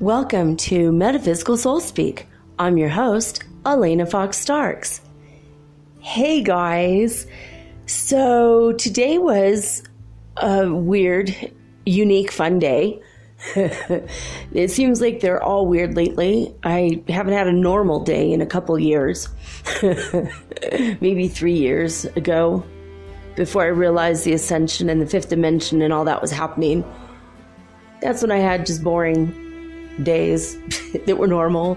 Welcome to Metaphysical Soul Speak. I'm your host, Elena Fox Starks. Hey guys, so today was a weird, unique, fun day. It seems like they're all weird lately. I haven't had a normal day in a couple years, maybe 3 years ago, before I realized the ascension and the fifth dimension and all that was happening. That's when I had just boring days that were normal.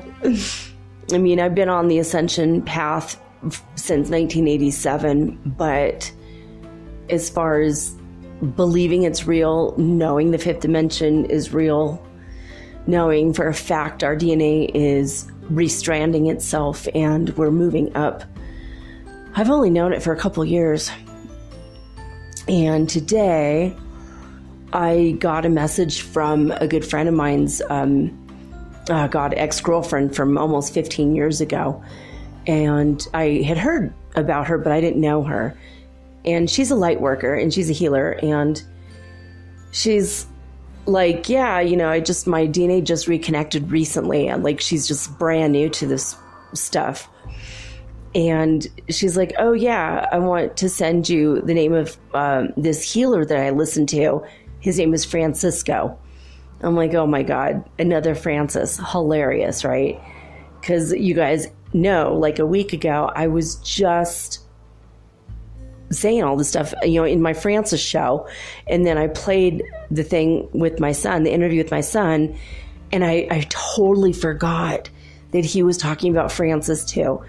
I mean, I've been on the ascension path since 1987, but as far as believing it's real, knowing the fifth dimension is real, knowing for a fact our DNA is restranding itself and we're moving up, I've only known it for a couple years. And today I got a message from a good friend of mine's, ex-girlfriend from almost 15 years ago. And I had heard about her, but I didn't know her. And she's a light worker and she's a healer. And she's like, yeah, my DNA just reconnected recently. And like, she's just brand new to this stuff. And she's like, oh yeah, I want to send you the name of this healer that I listened to. His name is Francisco. I'm like, oh my God, another Francis. Hilarious, right? Because you guys know, like a week ago, I was just saying all this stuff, in my Francis show. And then I played the thing with my son, the interview with my son. And I totally forgot that he was talking about Francis too.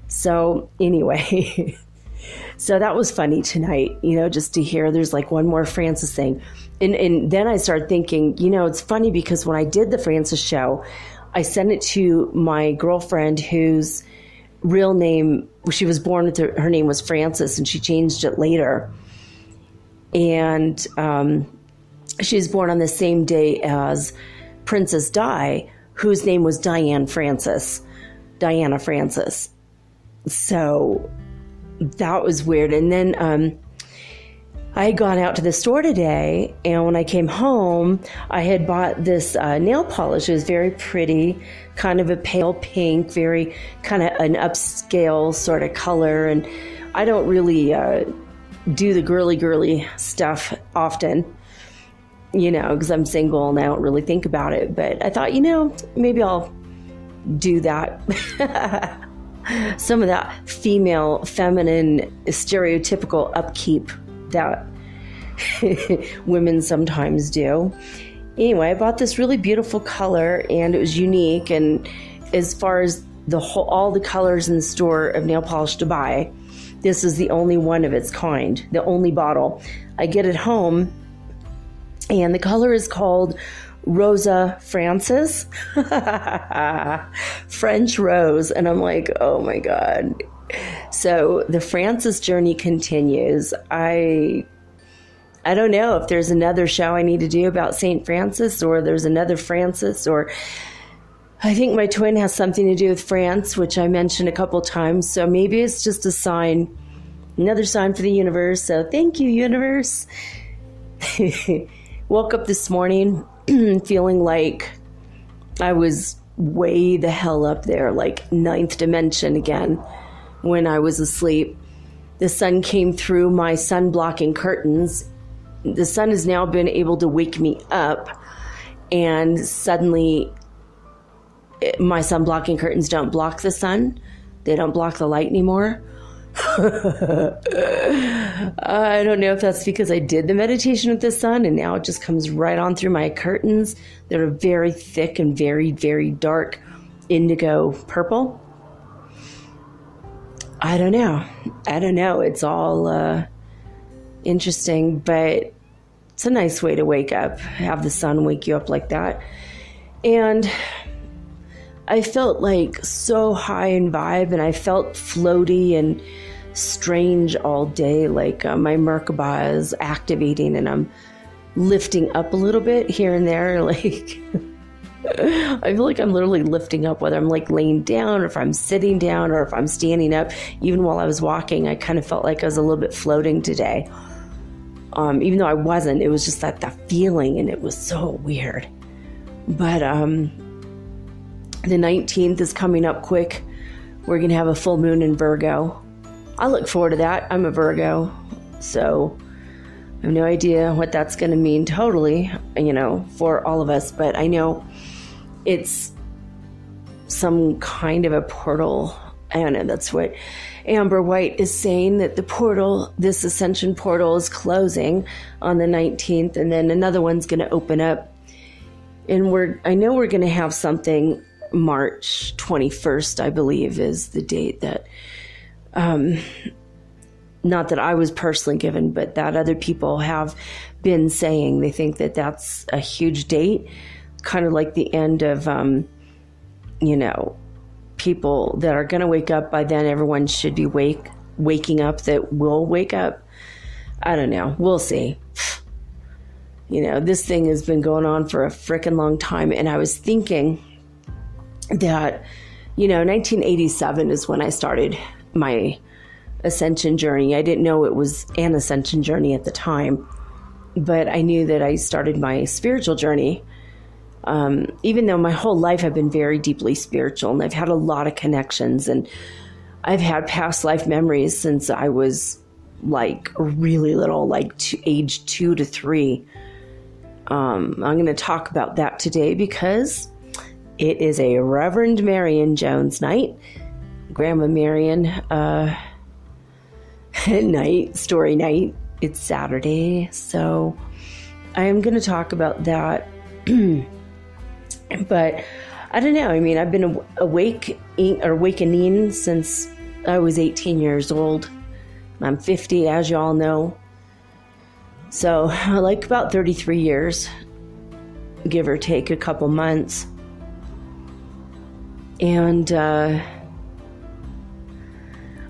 So anyway, so that was funny tonight, just to hear there's like one more Francis thing. And then I started thinking, it's funny because when I did the Francis show, I sent it to my girlfriend whose real name, she was born with her name was Frances, and she changed it later. And she was born on the same day as Princess Di, whose name was Diana Francis. So that was weird. And then I had gone out to the store today, and when I came home, I had bought this nail polish. It was very pretty, kind of a pale pink, very kind of an upscale sort of color. And I don't really do the girly stuff often, because I'm single and I don't really think about it. But I thought, maybe I'll do that. Some of that feminine, stereotypical upkeep that women sometimes do. Anyway, I bought this really beautiful color and it was unique. And as far as all the colors in the store of nail polish to buy, this is the only one of its kind, the only bottle. I get it home and the color is called Rosa Francis, French rose. And I'm like, oh my God. So the Francis journey continues. I don't know if there's another show I need to do about St. Francis, or there's another Francis, or I think my twin has something to do with France, which I mentioned a couple times. So maybe it's just a sign, another sign for the universe. So thank you, universe. Woke up this morning feeling like I was way the hell up there, like ninth dimension again. When I was asleep, the sun came through my sun blocking curtains. The sun has now been able to wake me up, and suddenly my sun blocking curtains don't block the sun. They don't block the light anymore. I don't know if that's because I did the meditation with the sun and now it just comes right on through my curtains that are very thick and very, very dark indigo purple. I don't know. It's all interesting, but it's a nice way to wake up, have the sun wake you up like that. And I felt like so high in vibe, and I felt floaty and strange all day, like my Merkaba is activating and I'm lifting up a little bit here and there, like I feel like I'm literally lifting up, whether I'm like laying down or if I'm sitting down or if I'm standing up. Even while I was walking, I kind of felt like I was a little bit floating today. Even though I wasn't, it was just that feeling, and it was so weird. But The 19th is coming up quick. We're going to have a full moon in Virgo. I look forward to that. I'm a Virgo, so I have no idea what that's going to mean totally, for all of us. But I know it's some kind of a portal. I don't know. That's what Amber White is saying, that the portal, this ascension portal, is closing on the 19th, and then another one's going to open up. And I know we're going to have something March 21st, I believe, is the date that, not that I was personally given, but that other people have been saying. They think that that's a huge date, kind of like the end of, people that are going to wake up by then. Everyone should be waking up that will wake up. I don't know. We'll see. This thing has been going on for a freaking long time. And I was thinking that, 1987 is when I started my ascension journey. I didn't know it was an ascension journey at the time, but I knew that I started my spiritual journey. Even though my whole life I've been very deeply spiritual, and I've had a lot of connections, and I've had past life memories since I was like really little, like age 2 to 3. I'm going to talk about that today because it is a Reverend Marion Jones night, Grandma Marion night, story night. It's Saturday, so I am going to talk about that. But I don't know. I mean, I've been awakening since I was 18 years old. I'm 50, as you all know. So like about 33 years, give or take a couple months. And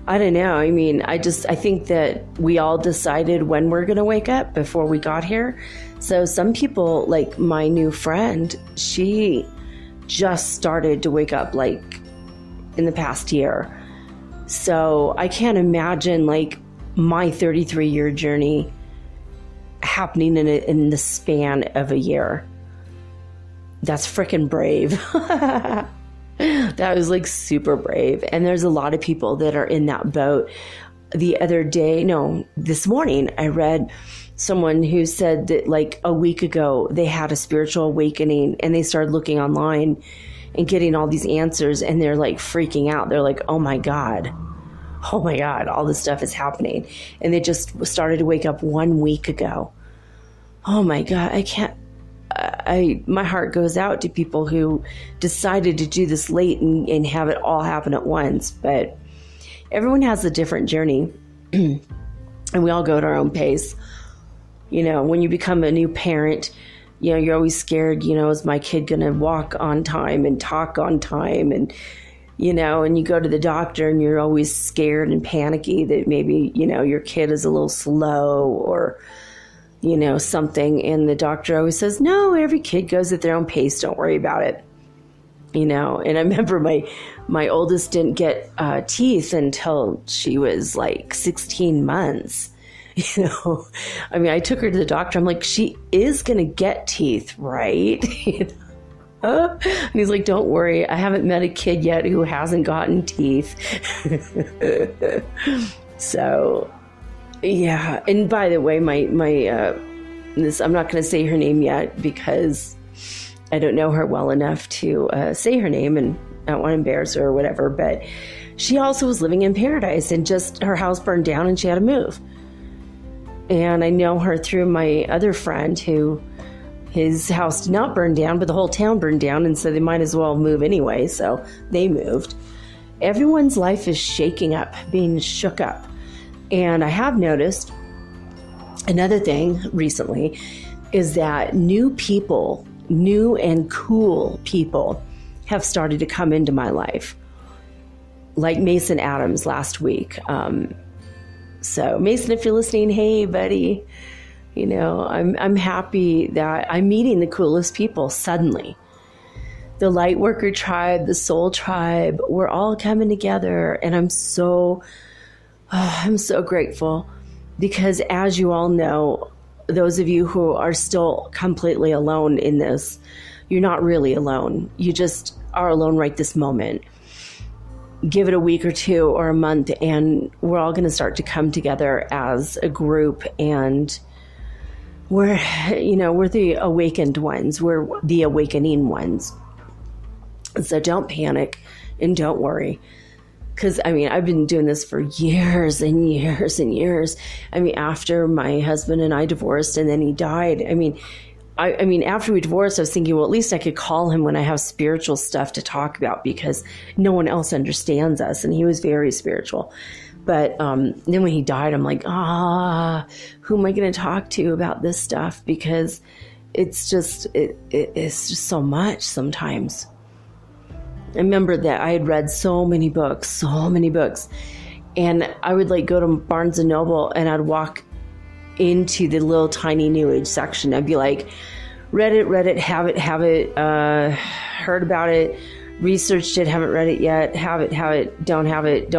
I don't know. I mean, I think that we all decided when we're going to wake up before we got here. So some people, like my new friend, she just started to wake up like in the past year. So I can't imagine like my 33-year journey happening in the span of a year. That's freaking brave. That was like super brave. And there's a lot of people that are in that boat. This morning I read someone who said that like a week ago they had a spiritual awakening, and they started looking online and getting all these answers, and they're like freaking out. They're like, oh my God, all this stuff is happening. And they just started to wake up 1 week ago. Oh my God, my heart goes out to people who decided to do this late and have it all happen at once. But everyone has a different journey, and we all go at our own pace. When you become a new parent, you're always scared, is my kid going to walk on time and talk on time? And, and you go to the doctor and you're always scared and panicky that maybe, your kid is a little slow or, something. And the doctor always says, no, every kid goes at their own pace. Don't worry about it. And I remember my oldest didn't get teeth until she was like 16 months. I mean, I took her to the doctor. I'm like, she is going to get teeth, right? And he's like, don't worry. I haven't met a kid yet who hasn't gotten teeth. So, yeah. And by the way, my I'm not going to say her name yet because I don't know her well enough to say her name, and I don't want to embarrass her or whatever. But she also was living in paradise, and just her house burned down and she had to move. And I know her through my other friend who his house did not burn down, but the whole town burned down. And so they might as well move anyway. So they moved. Everyone's life is shaking up, being shook up. And I have noticed another thing recently is that new and cool people have started to come into my life. Like Mason Adams last week. So Mason, if you're listening, hey buddy, I'm happy that I'm meeting the coolest people suddenly. The lightworker tribe, the soul tribe, we're all coming together, and I'm so grateful because, as you all know, those of you who are still completely alone in this, you're not really alone. You just are alone right this moment. Give it a week or two or a month, and we're all going to start to come together as a group, and we're the awakened ones. We're the awakening ones. So don't panic and don't worry. Because, I've been doing this for years and years and years. After my husband and I divorced and then he died, after we divorced, I was thinking, well, at least I could call him when I have spiritual stuff to talk about, because no one else understands us. And he was very spiritual. But then when he died, I'm like, who am I going to talk to about this stuff? Because it's just so much sometimes. I remember that I had read so many books, and I would go to Barnes and Noble, and I'd walk into the little tiny New Age section. I'd be like, read it, have it, heard about it, researched it, haven't read it yet, have it, don't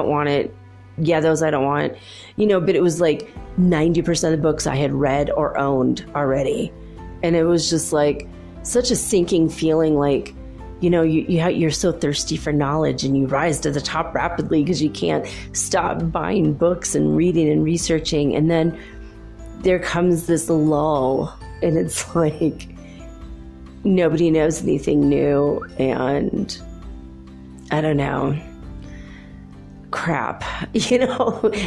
want it. Yeah, those I don't want, but it was like 90% of the books I had read or owned already. And it was just like such a sinking feeling, like, you're so thirsty for knowledge, and you rise to the top rapidly because you can't stop buying books and reading and researching. And then there comes this lull, and it's like nobody knows anything new. And I don't know. Crap.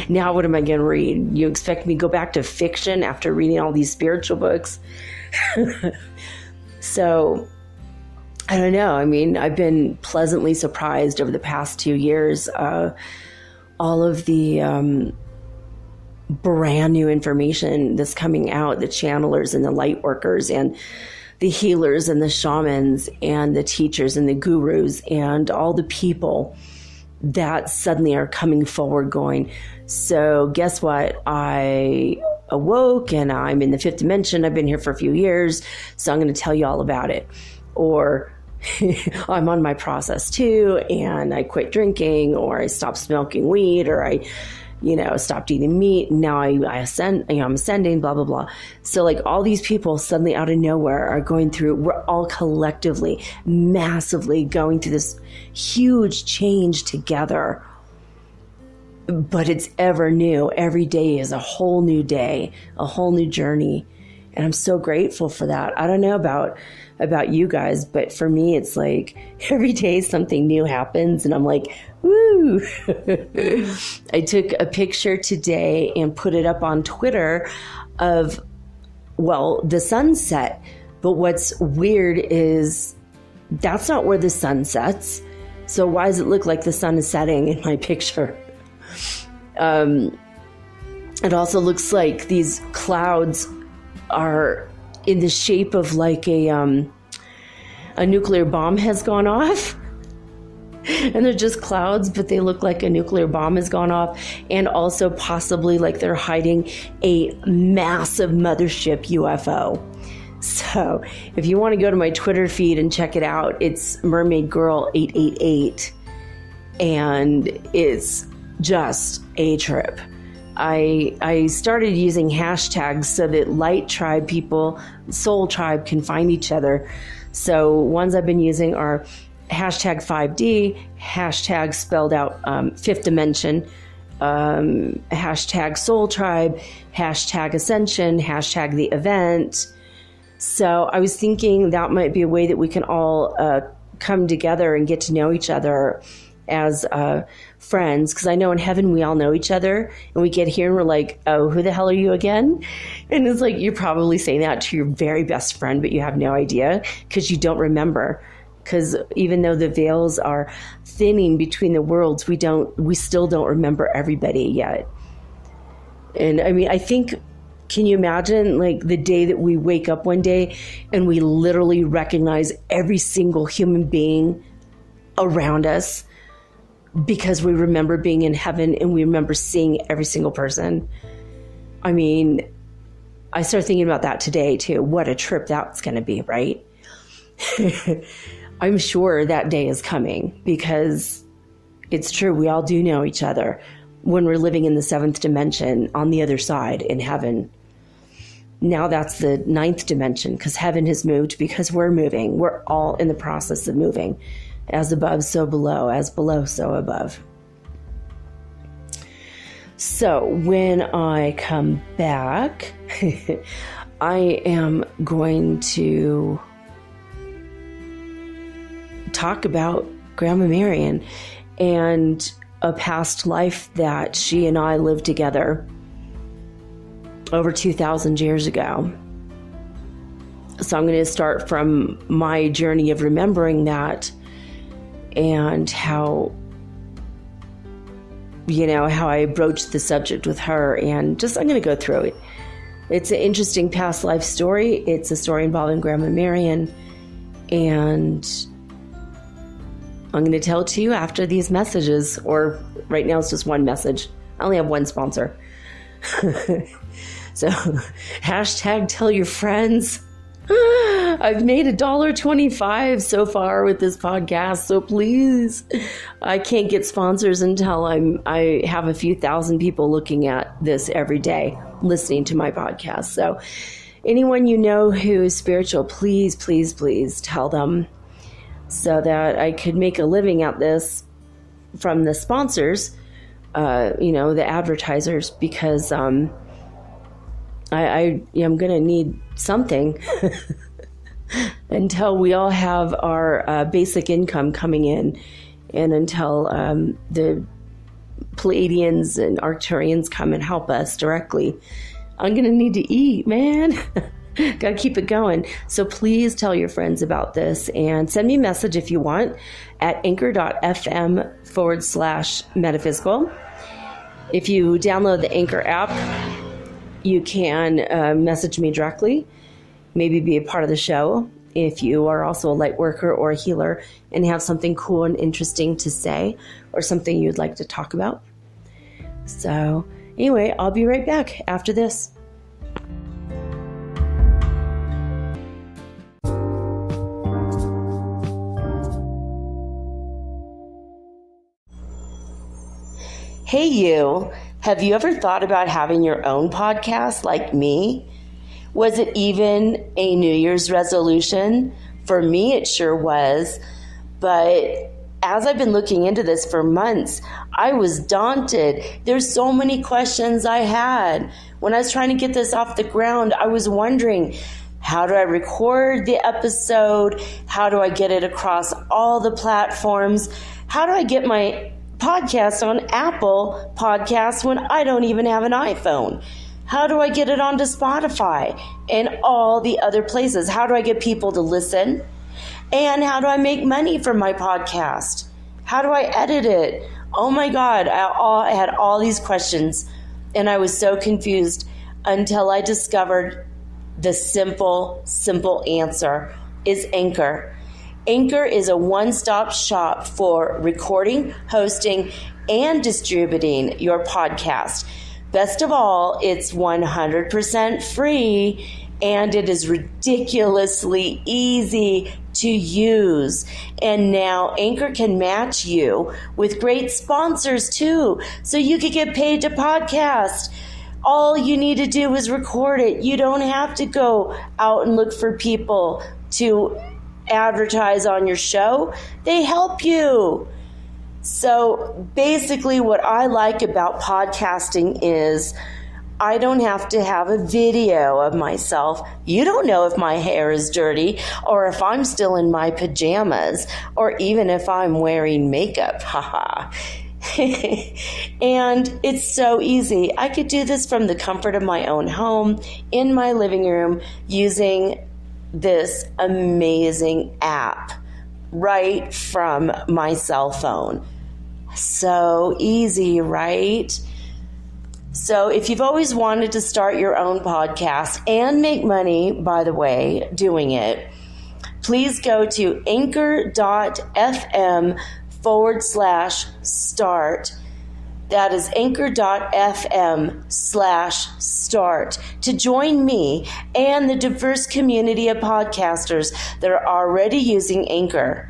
Now what am I going to read? You expect me to go back to fiction after reading all these spiritual books? So I don't know. I've been pleasantly surprised over the past 2 years. All of the brand new information that's coming out, the channelers and the light workers and the healers and the shamans and the teachers and the gurus and all the people that suddenly are coming forward going, so guess what? I awoke and I'm in the fifth dimension. I've been here for a few years, so I'm going to tell you all about it. Or I'm on my process too, and I quit drinking, or I stopped smoking weed, or I, stopped eating meat. And now I ascend, I'm ascending, blah, blah, blah. So all these people suddenly out of nowhere are going through, we're all collectively, massively going through this huge change together. But it's ever new. Every day is a whole new day, a whole new journey. And I'm so grateful for that. I don't know about you guys, but for me, it's like every day something new happens, and I'm like, woo. I took a picture today and put it up on Twitter of, the sunset. But what's weird is that's not where the sun sets. So why does it look like the sun is setting in my picture? It also looks like these clouds are in the shape of like a nuclear bomb has gone off. And they're just clouds, but they look like a nuclear bomb has gone off. And also possibly like they're hiding a massive mothership UFO. So if you want to go to my Twitter feed and check it out, it's Mermaid Girl 888. And it's just a trip. I started using hashtags so that light tribe people, soul tribe, can find each other. So ones I've been using are hashtag 5D, hashtag spelled out fifth dimension, hashtag soul tribe, hashtag ascension, hashtag the event. So I was thinking that might be a way that we can all come together and get to know each other as friends, because I know in heaven we all know each other, and we get here and we're like, oh, who the hell are you again? And it's like, you're probably saying that to your very best friend, but you have no idea because you don't remember. Because even though the veils are thinning between the worlds, we still don't remember everybody yet. And I mean, I think, can you imagine like the day that we wake up one day and we literally recognize every single human being around us because we remember being in heaven and we remember seeing every single person? I mean, I started thinking about that today too. What a trip that's going to be, right? I'm sure that day is coming because it's true. We all do know each other when we're living in the seventh dimension on the other side in heaven. Now that's the 9th dimension, because heaven has moved, because we're moving. We're all in the process of moving. As above, so below. As below, so above. So when I come back, I am going to talk about Grandma Marion and a past life that she and I lived together over 2,000 years ago. So I'm going to start from my journey of remembering that and how I broached the subject with her, and just I'm going to go through it. It's an interesting past life story. It's a story involving Grandma Marion, and I'm going to tell it to you after these messages, or right now it's just one message. I only have one sponsor. So hashtag tell your friends. I've made $1.25 so far with this podcast, so please, I can't get sponsors until I have a few thousand people looking at this every day, listening to my podcast. So anyone you know who is spiritual, please, please, please tell them, so that I could make a living at this from the sponsors, the advertisers, because I am going to need something until we all have our basic income coming in, and until the Pleiadians and Arcturians come and help us directly. I'm going to need to eat, man. Got to keep it going. So please tell your friends about this, and send me a message if you want at anchor.fm/metaphysical. If you download the Anchor app, you can message me directly, maybe be a part of the show. If you are also a light worker or a healer and have something cool and interesting to say, or something you'd like to talk about. So anyway, I'll be right back after this. Hey you, have you ever thought about having your own podcast like me? Was it even a New Year's resolution? For me, it sure was. But as I've been looking into this for months, I was daunted. There's so many questions I had. When I was trying to get this off the ground, I was wondering, how do I record the episode? How do I get it across all the platforms? How do I get my podcast on Apple Podcasts when I don't even have an iPhone? How do I get it onto Spotify and all the other places? How do I get people to listen? And how do I make money from my podcast? How do I edit it? Oh my God, I had all these questions, and I was so confused until I discovered the simple answer is Anchor. Anchor is a one-stop shop for recording, hosting, and distributing your podcast. Best of all, it's 100% free, and it is ridiculously easy to use. And now Anchor can match you with great sponsors too, so you could get paid to podcast. All you need to do is record it. You don't have to go out and look for people to advertise on your show. They help you. So basically what I like about podcasting is I don't have to have a video of myself. You don't know if my hair is dirty, or if I'm still in my pajamas, or even if I'm wearing makeup. Haha. And it's so easy. I could do this from the comfort of my own home, in my living room, using this amazing app right from my cell phone. So easy, right? So if you've always wanted to start your own podcast and make money, by the way, doing it, please go to anchor.fm/start. That is anchor.fm/start to join me and the diverse community of podcasters that are already using Anchor.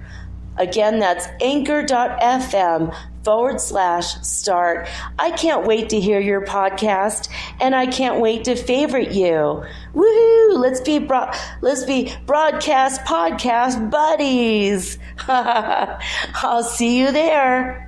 Again, that's anchor.fm/start. I can't wait to hear your podcast, and I can't wait to favorite you. Woohoo! Let's be broadcast podcast buddies. I'll see you there.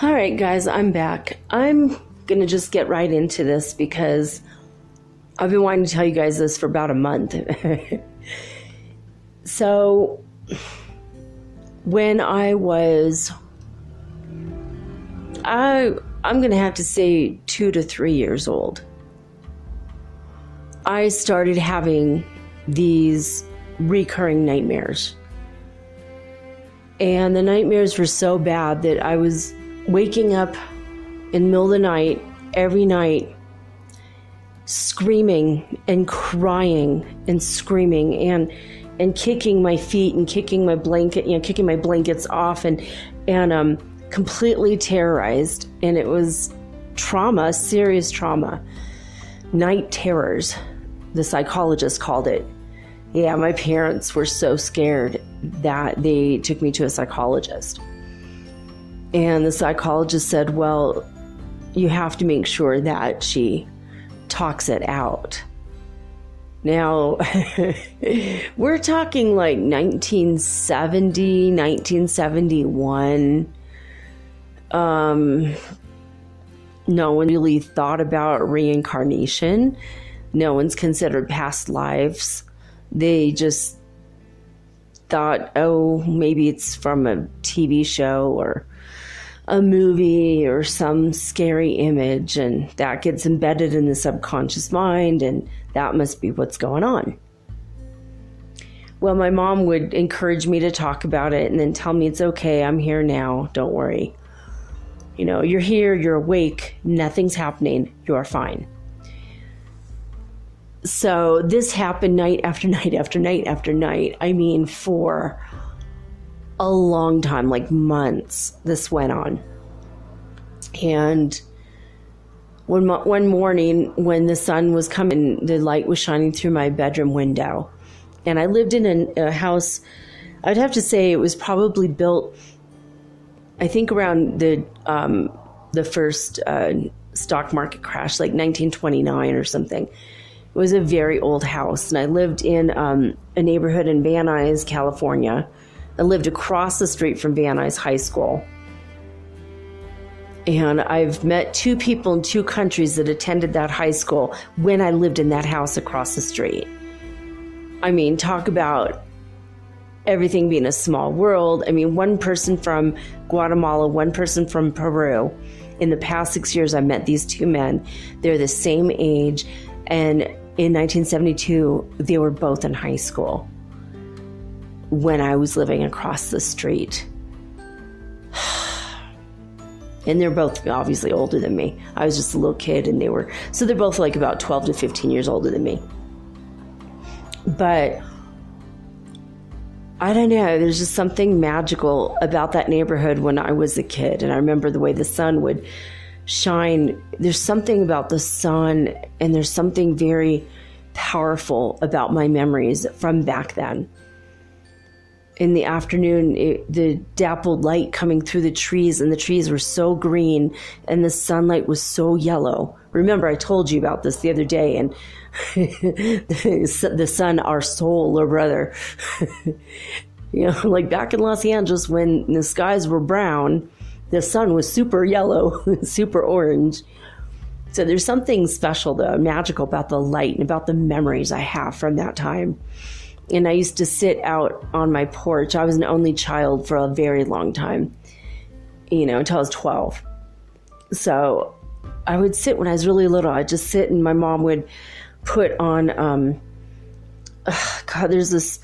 All right, guys, I'm back. I'm going to just get right into this because I've been wanting to tell you guys this for about a month. So, when I'm going to have to say 2 to 3 years old, I started having these recurring nightmares. And the nightmares were so bad that I was waking up in the middle of the night, every night, screaming and crying and screaming and kicking my feet and kicking my blanket, kicking my blankets off and completely terrorized. And it was trauma, serious trauma. Night terrors, the psychologist called it. Yeah, my parents were so scared that they took me to a psychologist. And the psychologist said, well, you have to make sure that she talks it out. Now, we're talking like 1970, 1971. No one really thought about reincarnation. No one's considered past lives. They just thought, oh, maybe it's from a TV show or a movie or some scary image, and that gets embedded in the subconscious mind, and that must be what's going on. Well, my mom would encourage me to talk about it and then tell me it's okay, I'm here now, don't worry. You're here, you're awake, nothing's happening, you're fine. So this happened night after night after night after night. I mean, for a long time, like months, this went on. And one morning when the sun was coming, the light was shining through my bedroom window. And I lived in a house, I'd have to say it was probably built, I think around the first stock market crash, like 1929 or something. It was a very old house. And I lived in a neighborhood in Van Nuys, California. I lived across the street from Van Nuys High School. And I've met 2 people in 2 countries that attended that high school when I lived in that house across the street. I mean, talk about everything being a small world. I mean, one person from Guatemala, one person from Peru. In the past 6 years, I met these 2 men. They're the same age. And in 1972, they were both in high school when I was living across the street. And they're both obviously older than me. I was just a little kid and so they're both like about 12 to 15 years older than me. But I don't know, there's just something magical about that neighborhood when I was a kid. And I remember the way the sun would shine. There's something about the sun, and there's something very powerful about my memories from back then. In the afternoon, the dappled light coming through the trees, and the trees were so green, and the sunlight was so yellow. Remember, I told you about this the other day, and the sun, our soul or brother. Like back in Los Angeles when the skies were brown, the sun was super yellow, super orange. So there's something special, though, magical about the light and about the memories I have from that time. And I used to sit out on my porch. I was an only child for a very long time, until I was 12. So I would sit when I was really little. I'd just sit, and my mom would put on, there's this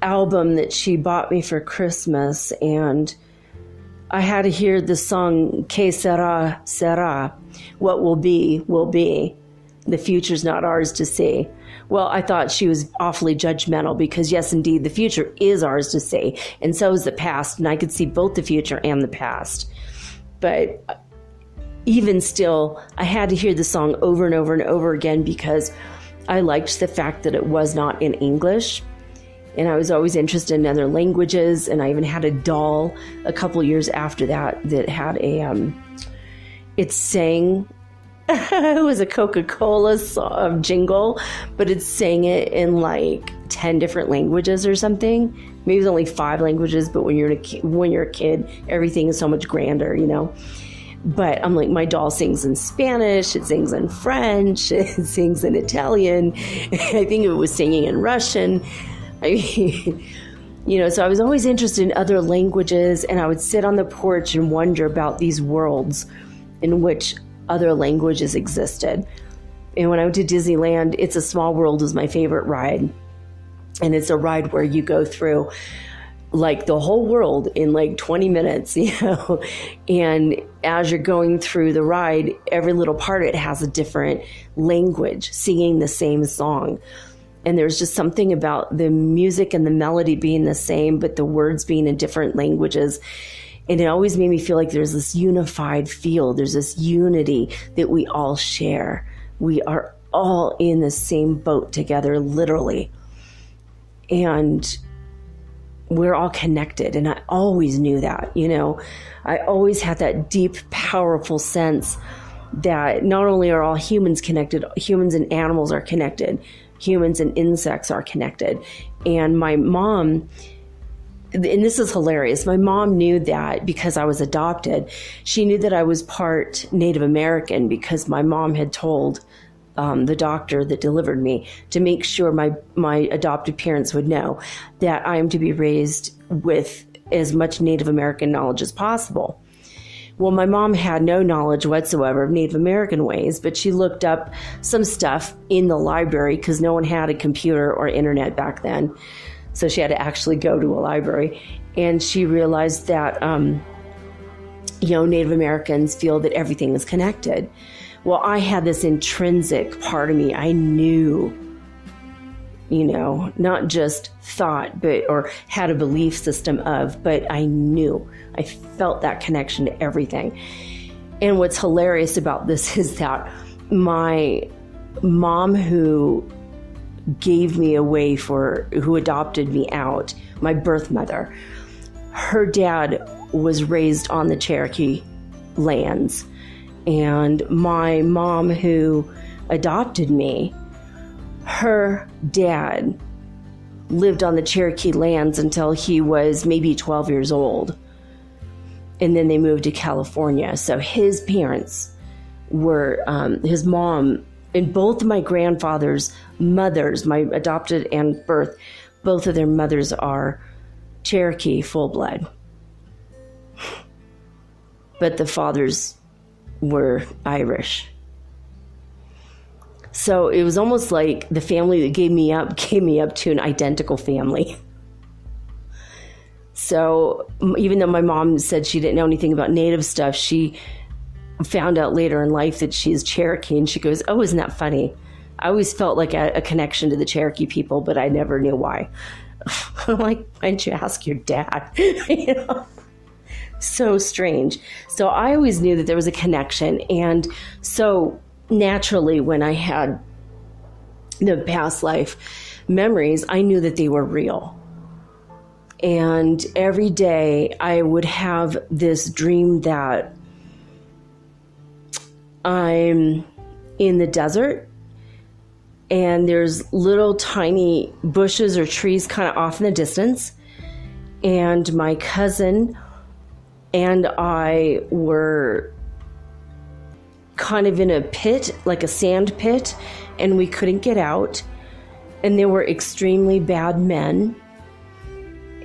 album that she bought me for Christmas, and I had to hear the song, Que Sera, Sera. What will be, will be. The future's not ours to see. Well, I thought she was awfully judgmental because, yes, indeed, the future is ours to see, and so is the past, and I could see both the future and the past. But even still, I had to hear the song over and over and over again because I liked the fact that it was not in English. And I was always interested in other languages. And I even had a doll a couple years after that had it sang, it was a Coca-Cola jingle, but it sang it in like 10 different languages or something. Maybe it was only 5 languages, but when you're a kid, everything is so much grander, you know? But I'm like, my doll sings in Spanish, it sings in French, it sings in Italian. I think it was singing in Russian. I mean, you know, so I was always interested in other languages, and I would sit on the porch and wonder about these worlds in which other languages existed. And when I went to Disneyland, It's a Small World was my favorite ride. And it's a ride where you go through like the whole world in like 20 minutes, you know, and as you're going through the ride, every little part of it has a different language singing the same song. And there's just something about the music and the melody being the same, but the words being in different languages. And it always made me feel like there's this unified feel. There's this unity that we all share. We are all in the same boat together, literally. And we're all connected. And I always knew that, you know. I always had that deep, powerful sense that not only are all humans connected, humans and animals are connected. Humans and insects are connected. And my mom, and this is hilarious, my mom knew that because I was adopted. She knew that I was part Native American because my mom had told the doctor that delivered me to make sure my adopted parents would know that I am to be raised with as much Native American knowledge as possible. Well, my mom had no knowledge whatsoever of Native American ways, but she looked up some stuff in the library because no one had a computer or internet back then. So she had to actually go to a library. And she realized that, you know, Native Americans feel that everything is connected. Well, I had this intrinsic part of me. I knew, you know, not just thought, but, or had a belief system of, but I knew. I felt that connection to everything. And what's hilarious about this is that my mom, who gave me away who adopted me out, my birth mother, her dad was raised on the Cherokee lands. And my mom, who adopted me, her dad lived on the Cherokee lands until he was maybe 12 years old. And then they moved to California. So his parents were, his mom and both of my grandfather's mothers, my adopted and birth, both of their mothers are Cherokee full blood. But the fathers were Irish. So it was almost like the family that gave me up to an identical family. So even though my mom said she didn't know anything about Native stuff, she found out later in life that she's Cherokee, and she goes, "Oh, isn't that funny? I always felt like a connection to the Cherokee people, but I never knew why." I'm like, "Why didn't you ask your dad?" You know? So strange. So I always knew that there was a connection. And so naturally, when I had the past life memories, I knew that they were real. And every day I would have this dream that I'm in the desert and there's little tiny bushes or trees kind of off in the distance. And my cousin and I were kind of in a pit, like a sand pit, and we couldn't get out. And there were extremely bad men,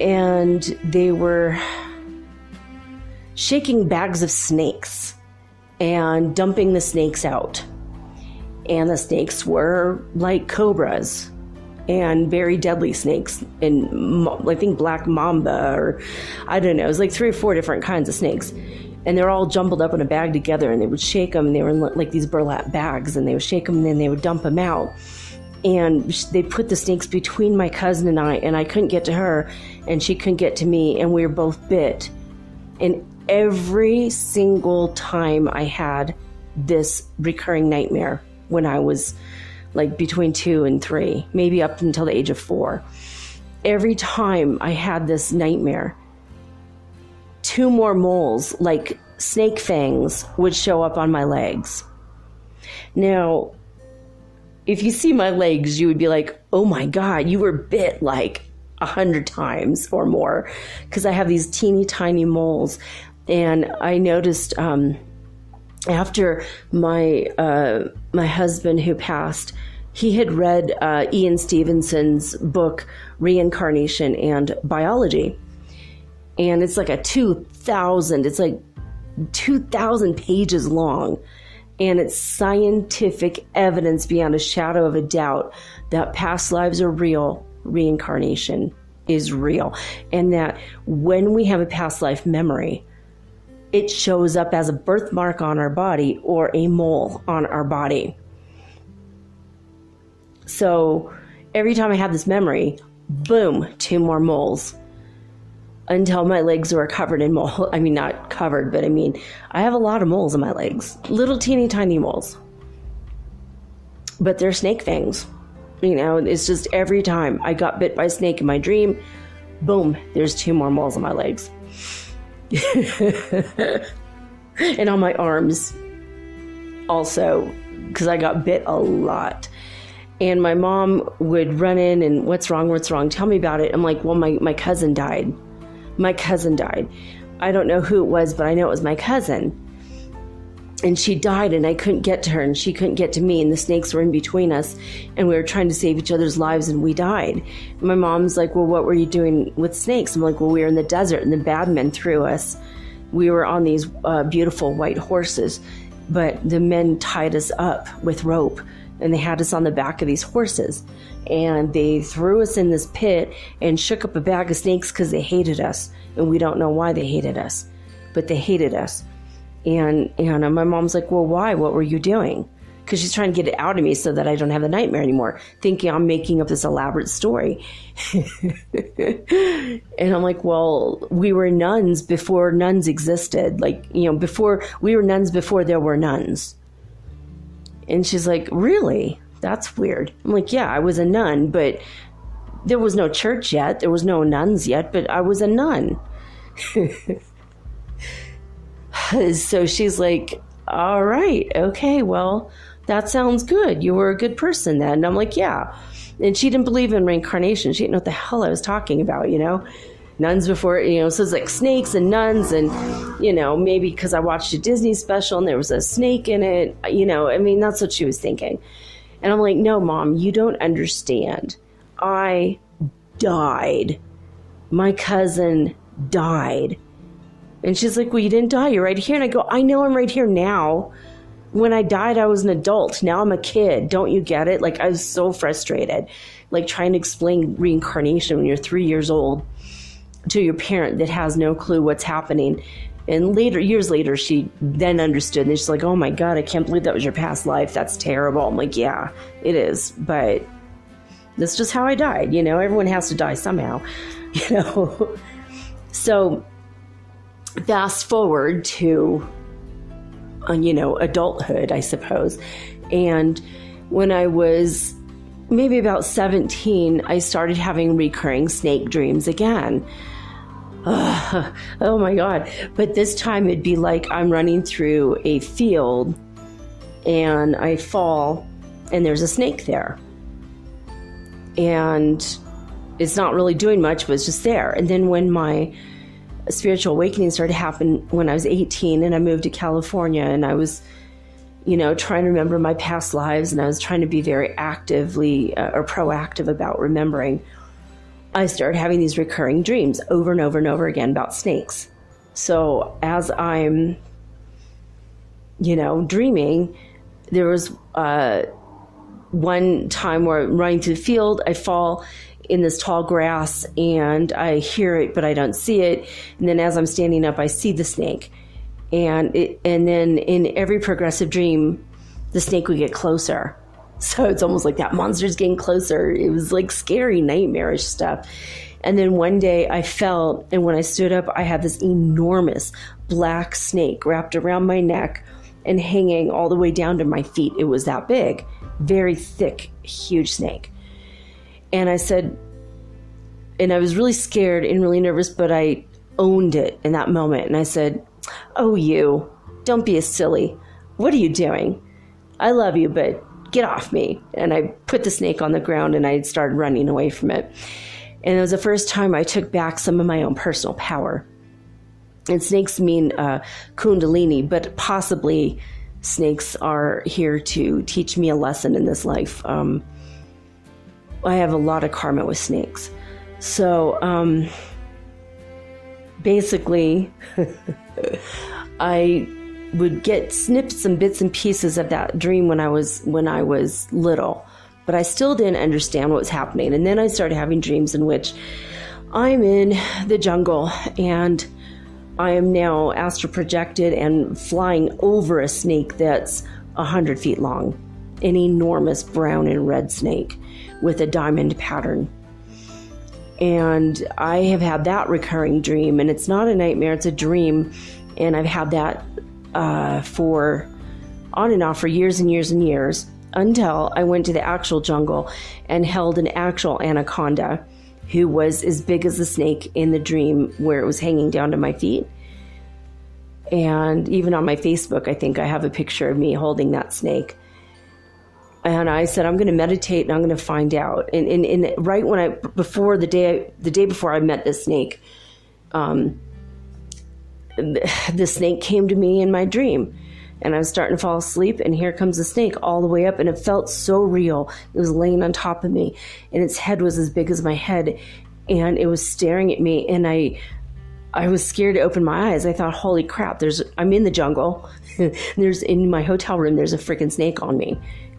and they were shaking bags of snakes and dumping the snakes out. And the snakes were like cobras and very deadly snakes, and I think black mamba, or I don't know, it was like 3 or 4 different kinds of snakes. And they're all jumbled up in a bag together, and they would shake them, and they were in like these burlap bags, and they would shake them, and then they would dump them out. And they put the snakes between my cousin and I couldn't get to her, and she couldn't get to me, and we were both bit. And every single time I had this recurring nightmare when I was like between 2 and 3, maybe up until the age of 4. Every time I had this nightmare, 2 more moles, like snake fangs, would show up on my legs. Now, if you see my legs, you would be like, oh my God, you were bit like 100 times or more, because I have these teeny tiny moles. And I noticed after my husband who passed, he had read Ian Stevenson's book, Reincarnation and Biology. And it's like 2,000 pages long. And it's scientific evidence beyond a shadow of a doubt that past lives are real, reincarnation is real. And that when we have a past life memory, it shows up as a birthmark on our body or a mole on our body. So every time I have this memory, boom, 2 more moles. Until my legs were covered in mole. I mean, not covered, but I mean, I have a lot of moles on my legs. Little teeny tiny moles. But they're snake fangs. You know, it's just every time I got bit by a snake in my dream, boom, there's 2 more moles on my legs. And on my arms also, because I got bit a lot. And my mom would run in and, what's wrong? Tell me about it. I'm like, well, my cousin died. My cousin died. I don't know who it was, but I know it was my cousin. And she died, and I couldn't get to her, and she couldn't get to me, and the snakes were in between us, and we were trying to save each other's lives, and we died. And my mom's like, well, what were you doing with snakes? I'm like, well, we were in the desert, and the bad men threw us. We were on these beautiful white horses, but the men tied us up with rope, and they had us on the back of these horses. And they threw us in this pit and shook up a bag of snakes because they hated us. And we don't know why they hated us, but they hated us. And my mom's like, well, why? What were you doing? Because she's trying to get it out of me so that I don't have the nightmare anymore, thinking I'm making up this elaborate story. And I'm like, well, we were nuns before nuns existed. Like, you know, we were nuns before there were nuns. And she's like, really? That's weird. I'm like, yeah, I was a nun, but there was no church yet. There was no nuns yet, but I was a nun. So she's like, all right, okay, well, that sounds good. You were a good person then. And I'm like, yeah. And she didn't believe in reincarnation. She didn't know what the hell I was talking about, you know? Nuns before, you know, so it's like snakes and nuns, and, you know, maybe because I watched a Disney special and there was a snake in it, you know, I mean, that's what she was thinking. And I'm like, no, Mom, you don't understand. I died. My cousin died. And she's like, well, you didn't die. You're right here. And I go, I know I'm right here now. When I died, I was an adult. Now I'm a kid. Don't you get it? Like, I was so frustrated, like trying to explain reincarnation when you're 3 years old to your parent that has no clue what's happening. And years later, she then understood. And she's like, oh my God, I can't believe that was your past life. That's terrible. I'm like, yeah, it is. But that's just how I died. You know, everyone has to die somehow, you know. So fast forward to, you know, adulthood, I suppose. And when I was maybe about 17, I started having recurring snake dreams again. Oh my God. But this time it'd be like I'm running through a field and I fall and there's a snake there. And it's not really doing much, but it's just there. And then when my spiritual awakening started to happen when I was 18 and I moved to California, and I was, you know, trying to remember my past lives, and I was trying to be very actively or proactive about remembering, I started having these recurring dreams over and over and over again about snakes. So as I'm, you know, dreaming, there was one time where I'm running through the field, I fall in this tall grass and I hear it, but I don't see it. And then as I'm standing up, I see the snake. And then in every progressive dream, the snake would get closer. So it's almost like that monster's getting closer. It was like scary, nightmarish stuff. And then one day I fell, and when I stood up, I had this enormous black snake wrapped around my neck and hanging all the way down to my feet. It was that big, very thick, huge snake. And I said, and I was really scared and really nervous, but I owned it in that moment. And I said, "Oh, you, don't be a silly. What are you doing? I love you, but get off me." And I put the snake on the ground and I started running away from it. And it was the first time I took back some of my own personal power. And snakes mean kundalini, but possibly snakes are here to teach me a lesson in this life. I have a lot of karma with snakes. So basically, I would get snips and bits and pieces of that dream when I was little, but I still didn't understand what was happening. And then I started having dreams in which I'm in the jungle and I am now astral projected and flying over a snake that's 100 feet long, an enormous brown and red snake with a diamond pattern. And I have had that recurring dream, and it's not a nightmare, it's a dream. And I've had that for on and off for years and years and years, until I went to the actual jungle and held an actual anaconda who was as big as the snake in the dream where it was hanging down to my feet. And even on my Facebook, I think I have a picture of me holding that snake. And I said, I'm going to meditate and I'm going to find out. And right when the day before I met this snake, the snake came to me in my dream. And I was starting to fall asleep, and here comes the snake all the way up, and it felt so real. It was laying on top of me, and its head was as big as my head, and it was staring at me, and I was scared to open my eyes. I thought, holy crap, I'm in the jungle. In my hotel room, there's a freaking snake on me.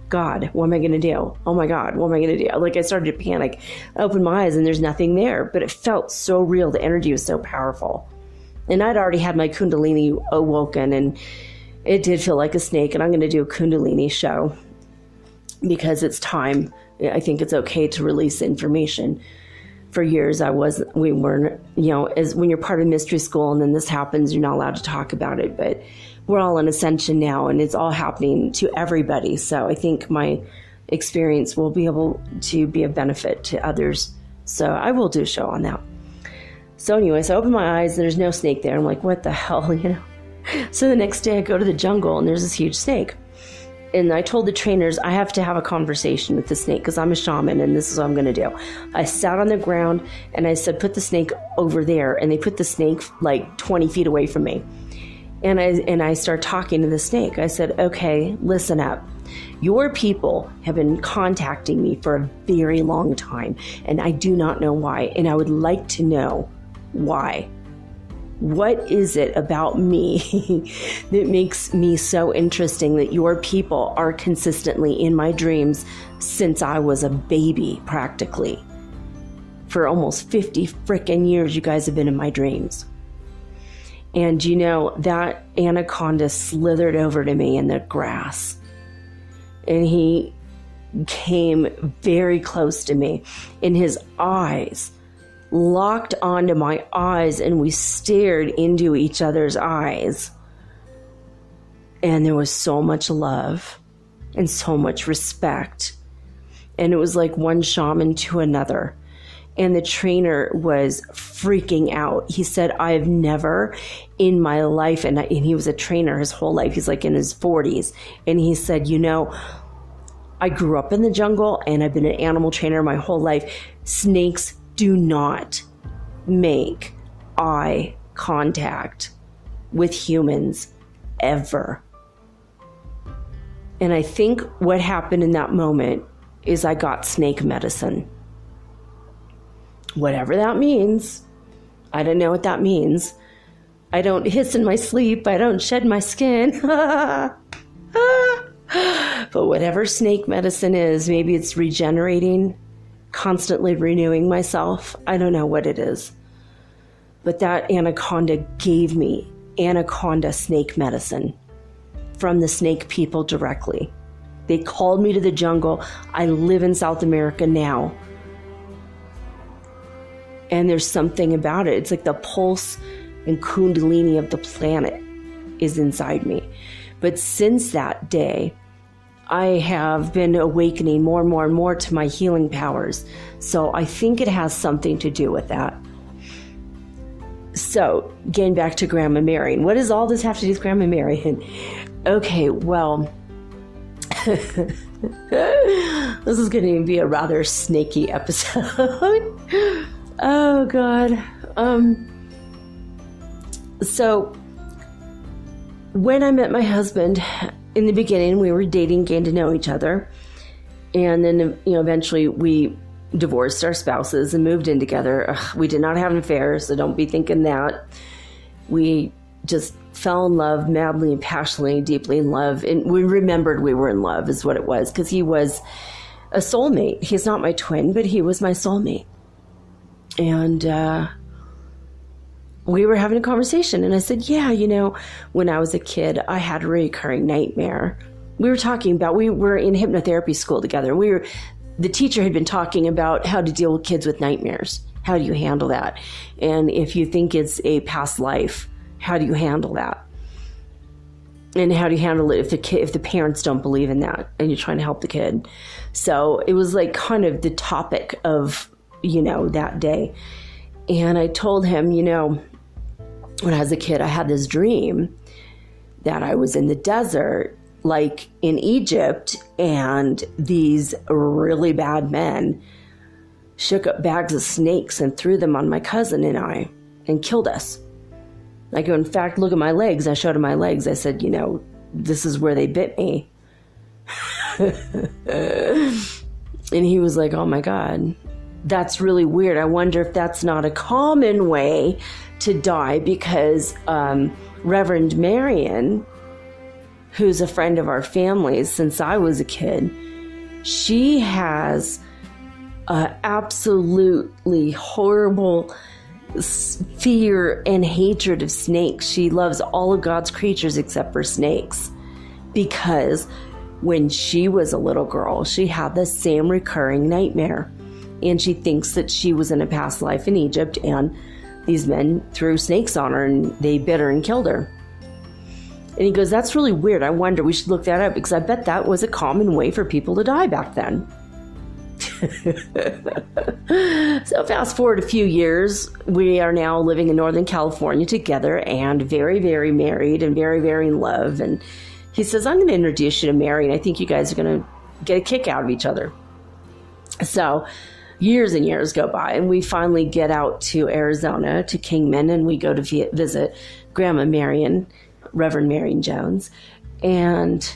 God, what am I going to do? Oh my God, what am I going to do? Like, I started to panic. I opened my eyes and there's nothing there, but it felt so real. The energy was so powerful. And I'd already had my Kundalini awoken, and it did feel like a snake. And I'm going to do a Kundalini show because it's time. I think it's okay to release information. For years, we weren't, as when you're part of mystery school and then this happens, you're not allowed to talk about it, but we're all in ascension now and it's all happening to everybody. So I think my experience will be able to be of benefit to others. So I will do a show on that. So anyways, I open my eyes and there's no snake there. I'm like, what the hell, So the next day I go to the jungle and there's this huge snake. And I told the trainers I have to have a conversation with the snake because I'm a shaman and this is what I'm going to do. I sat on the ground and I said, put the snake over there. And they put the snake like 20 feet away from me. And I start talking to the snake. I said, okay, listen up. Your people have been contacting me for a very long time and I do not know why. And I would like to know why. What is it about me that makes me so interesting that your people are consistently in my dreams since I was a baby, practically? For almost 50 frickin' years, you guys have been in my dreams. And that anaconda slithered over to me in the grass. And he came very close to me, and his eyes locked onto my eyes, and we stared into each other's eyes. And there was so much love and so much respect. And it was like one shaman to another. And the trainer was freaking out. He said, I have never in my life, and he was a trainer his whole life. He's like in his 40s. And he said, I grew up in the jungle and I've been an animal trainer my whole life. Snakes do not make eye contact with humans ever. And I think what happened in that moment is I got snake medicine. Whatever that means. I don't know what that means. I don't hiss in my sleep. I don't shed my skin. But whatever snake medicine is, maybe it's regenerating, constantly renewing myself. I don't know what it is. But that anaconda gave me anaconda snake medicine from the snake people directly. They called me to the jungle. I live in South America now. And there's something about it. It's like the pulse and Kundalini of the planet is inside me. But since that day, I have been awakening more and more and more to my healing powers. So I think it has something to do with that. So, getting back to Grandma Marion. What does all this have to do with Grandma Marion? Okay, well, this is going to be a rather snaky episode. Oh, God. So, when I met my husband, in the beginning, we were dating, getting to know each other. And then, eventually we divorced our spouses and moved in together. We did not have an affair, so don't be thinking that. We just fell in love madly and passionately, deeply in love. And we remembered we were in love is what it was, because he was a soulmate. He's not my twin, but he was my soulmate. And we were having a conversation, and I said, yeah, when I was a kid, I had a recurring nightmare. We were talking about, we were in hypnotherapy school together. The teacher had been talking about how to deal with kids with nightmares. How do you handle that? And if you think it's a past life, how do you handle that? And how do you handle it if the parents don't believe in that and you're trying to help the kid? So it was like kind of the topic of, that day. And I told him, when I was a kid, I had this dream that I was in the desert, like in Egypt, and these really bad men shook up bags of snakes and threw them on my cousin and I and killed us. I go, in fact, look at my legs. I showed him my legs. I said, this is where they bit me. And he was like, oh my God, that's really weird. I wonder if that's not a common way to die, because Reverend Marion, who's a friend of our family since I was a kid, she has absolutely horrible fear and hatred of snakes. She loves all of God's creatures except for snakes, because when she was a little girl, she had the same recurring nightmare, and she thinks that she was in a past life in Egypt, and these men threw snakes on her and they bit her and killed her. And he goes, that's really weird. I wonder, we should look that up, because I bet that was a common way for people to die back then. So fast forward a few years, we are now living in Northern California together, and very, very married and very, very in love. And he says, I'm going to introduce you to Mary, and I think you guys are going to get a kick out of each other. So years and years go by, and we finally get out to Arizona, to Kingman, and we go to visit Grandma Marion, Reverend Marion Jones. And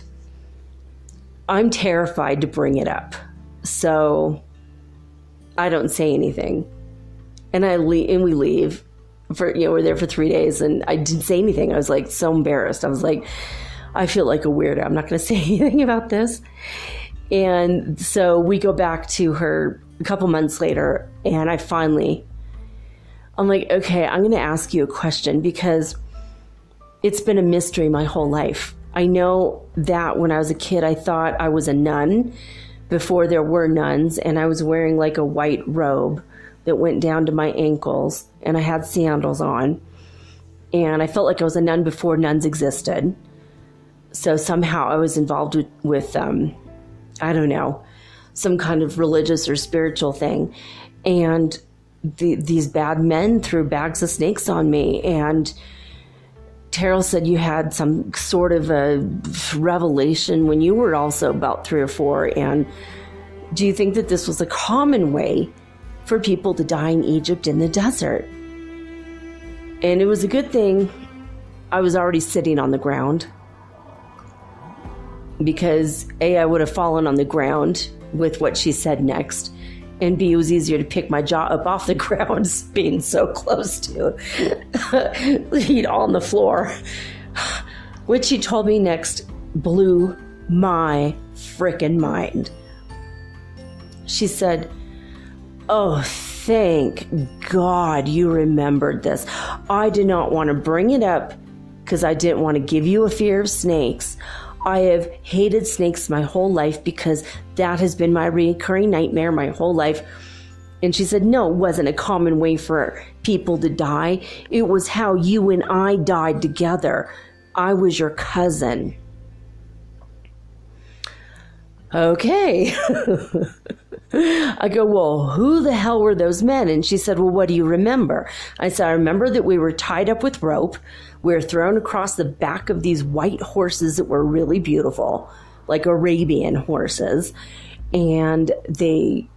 I'm terrified to bring it up, so I don't say anything. And we leave for, we're there for 3 days, and I didn't say anything. I was like so embarrassed. I was like, I feel like a weirdo. I'm not going to say anything about this. And so we go back to her a couple months later, and I'm like, okay, I'm going to ask you a question, because it's been a mystery my whole life. I know that when I was a kid, I thought I was a nun before there were nuns, and I was wearing like a white robe that went down to my ankles, and I had sandals on, and I felt like I was a nun before nuns existed. So somehow I was involved with I don't know, some kind of religious or spiritual thing. And these bad men threw bags of snakes on me. And Terrell said you had some sort of a revelation when you were also about 3 or 4. And do you think that this was a common way for people to die in Egypt in the desert? And it was a good thing I was already sitting on the ground, because A, I would have fallen on the ground with what she said next, and B, it was easier to pick my jaw up off the ground being so close to it on the floor. What she told me next blew my frickin' mind. She said, oh, thank God you remembered this. I did not want to bring it up because I didn't want to give you a fear of snakes. I have hated snakes my whole life because that has been my recurring nightmare my whole life. And she said, no, it wasn't a common way for people to die. It was how you and I died together. I was your cousin. Okay. I go, well, who the hell were those men? And she said, well, what do you remember? I said, I remember that we were tied up with rope. We were thrown across the back of these white horses that were really beautiful, like Arabian horses. And they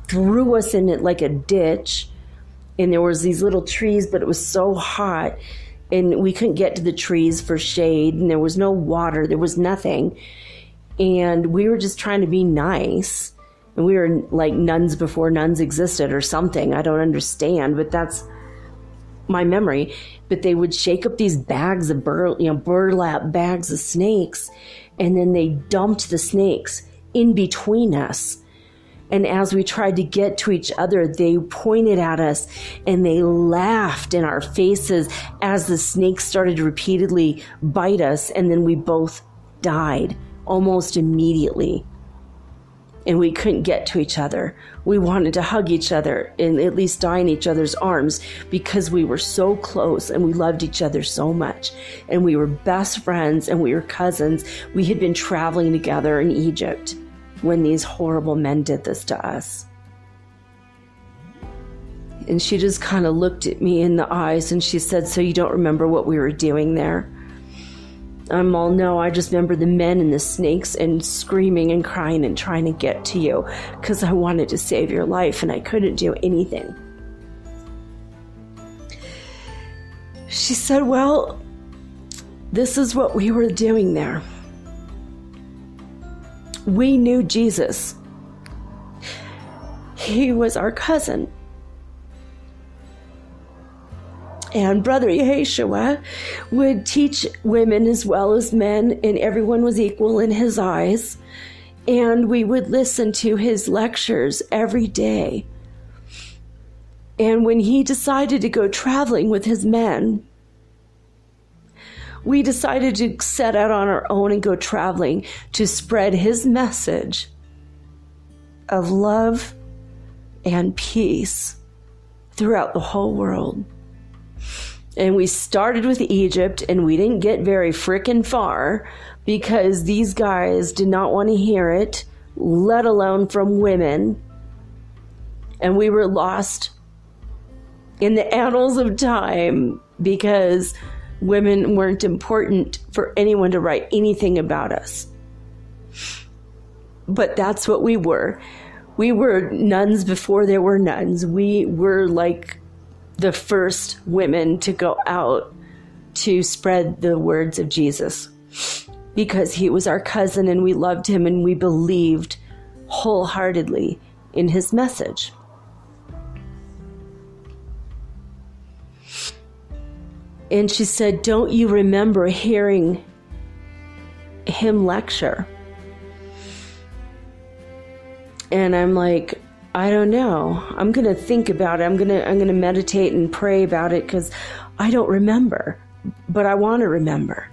threw us in it like a ditch. And there was these little trees, but it was so hot. And we couldn't get to the trees for shade. And there was no water. There was nothing. And we were just trying to be nice. And we were like nuns before nuns existed or something. I don't understand, but that's my memory. But they would shake up these bags of burlap bags of snakes, and then they dumped the snakes in between us. And as we tried to get to each other, they pointed at us and they laughed in our faces as the snakes started to repeatedly bite us. And then we both died almost immediately. And we couldn't get to each other. We wanted to hug each other and at least die in each other's arms because we were so close and we loved each other so much. And we were best friends and we were cousins. We had been traveling together in Egypt when these horrible men did this to us. And she just kind of looked at me in the eyes and she said, so you don't remember what we were doing there? I'm all, no, I just remember the men and the snakes and screaming and crying and trying to get to you because I wanted to save your life and I couldn't do anything. She said, well, this is what we were doing there. We knew Jesus. He was our cousin. And Brother Yeshua would teach women as well as men, and everyone was equal in his eyes. And we would listen to his lectures every day. And when he decided to go traveling with his men, we decided to set out on our own and go traveling to spread his message of love and peace throughout the whole world. And we started with Egypt, and we didn't get very frickin' far because these guys did not want to hear it, let alone from women. And we were lost in the annals of time because women weren't important for anyone to write anything about us. But that's what we were. We were nuns before there were nuns. We were like the first women to go out to spread the words of Jesus because he was our cousin and we loved him and we believed wholeheartedly in his message. And she said, don't you remember hearing him lecture? And I'm like, I don't know. I'm going to think about it. I'm going to meditate and pray about it because I don't remember, but I want to remember.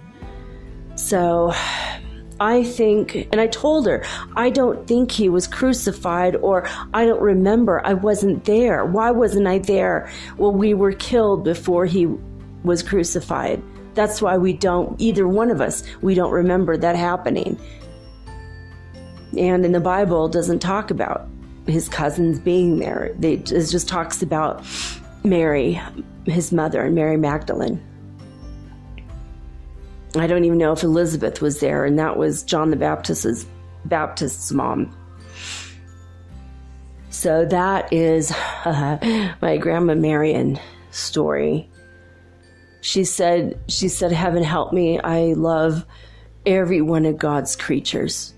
So I think, and I told her, I don't think he was crucified, or I don't remember. I wasn't there. Why wasn't I there? Well, we were killed before he was crucified. That's why we don't, either one of us, we don't remember that happening. And in the Bible, it doesn't talk about his cousins being there. It just talks about Mary, his mother, and Mary Magdalene. I don't even know if Elizabeth was there, and that was John the Baptist's mom. So that is my Grandma Marian story. She said, heaven help me, I love every one of God's creatures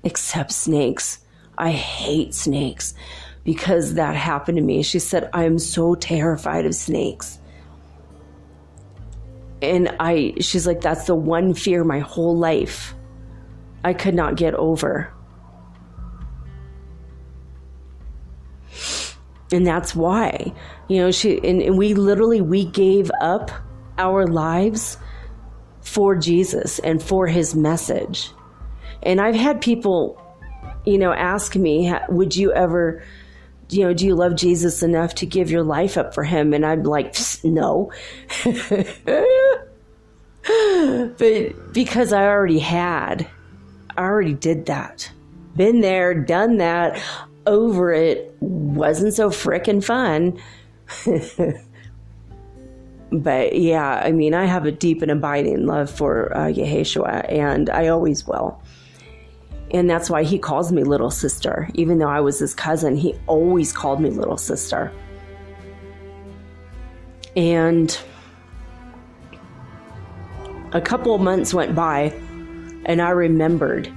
except snakes. I hate snakes because that happened to me. She said, I'm so terrified of snakes. And she's like, that's the one fear my whole life I could not get over. And that's why, we gave up our lives for Jesus and for his message. And I've had people ask me, would you ever do you love Jesus enough to give your life up for him? And I'm like, no. But because I already did that. Been there, done that, over it, wasn't so frickin' fun. But yeah, I mean, I have a deep and abiding love for Yeshua, and I always will. And that's why he calls me little sister. Even though I was his cousin, he always called me little sister. And a couple of months went by, and I remembered.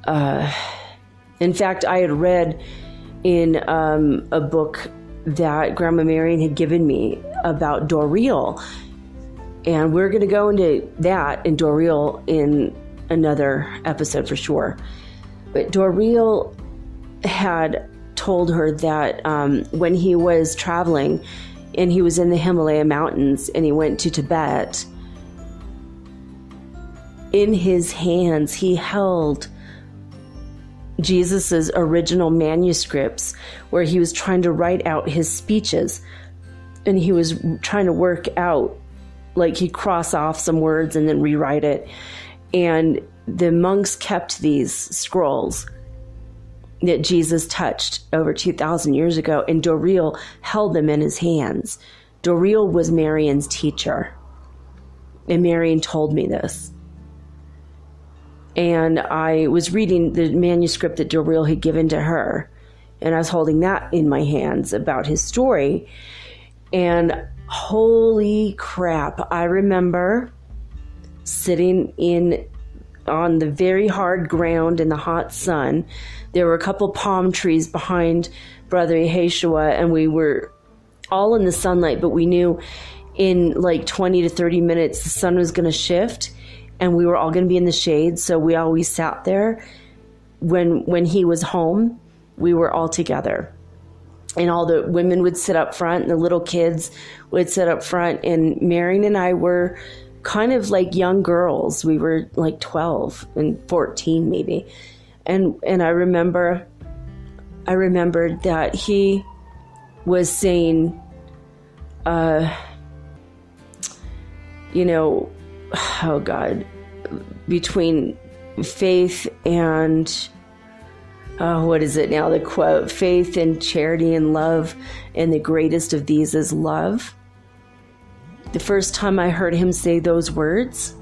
In fact, I had read in a book that Grandma Marion had given me about Doreel. And we're going to go into that in Doreel in another episode for sure. But Doreel had told her that when he was traveling and he was in the Himalaya mountains and he went to Tibet, in his hands he held Jesus's original manuscripts where he was trying to write out his speeches, and he was trying to work out, like he'd cross off some words and then rewrite it. And the monks kept these scrolls that Jesus touched over 2,000 years ago, and Doreel held them in his hands. Doreel was Marion's teacher, and Marion told me this. And I was reading the manuscript that Doreel had given to her, and I was holding that in my hands about his story. And holy crap, I remember sitting on the very hard ground in the hot sun. There were a couple palm trees behind Brother Yeshua, and we were all in the sunlight, but we knew in like 20 to 30 minutes the sun was going to shift, and we were all going to be in the shade. So we always sat there. When he was home, we were all together. And all the women would sit up front, and the little kids would sit up front. And Marion and I were kind of like young girls. We were like 12 and 14 maybe. And I remembered that he was saying, oh God, between faith and, what is it now, the quote, faith and charity and love, and the greatest of these is love. The first time I heard him say those words,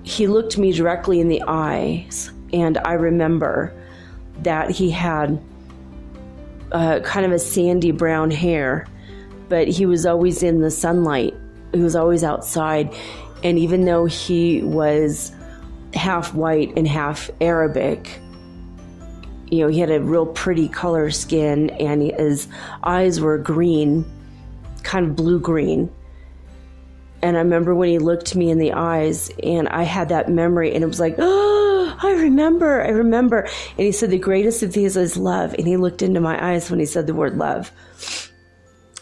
he looked me directly in the eyes, and I remember that he had kind of a sandy brown hair, but he was always in the sunlight. He was always outside. And even though he was half white and half Arabic, he had a real pretty color skin, and his eyes were green, kind of blue-green. And I remember when he looked me in the eyes, and I had that memory, and it was like, oh, I remember. And he said, the greatest of these is love. And he looked into my eyes when he said the word love.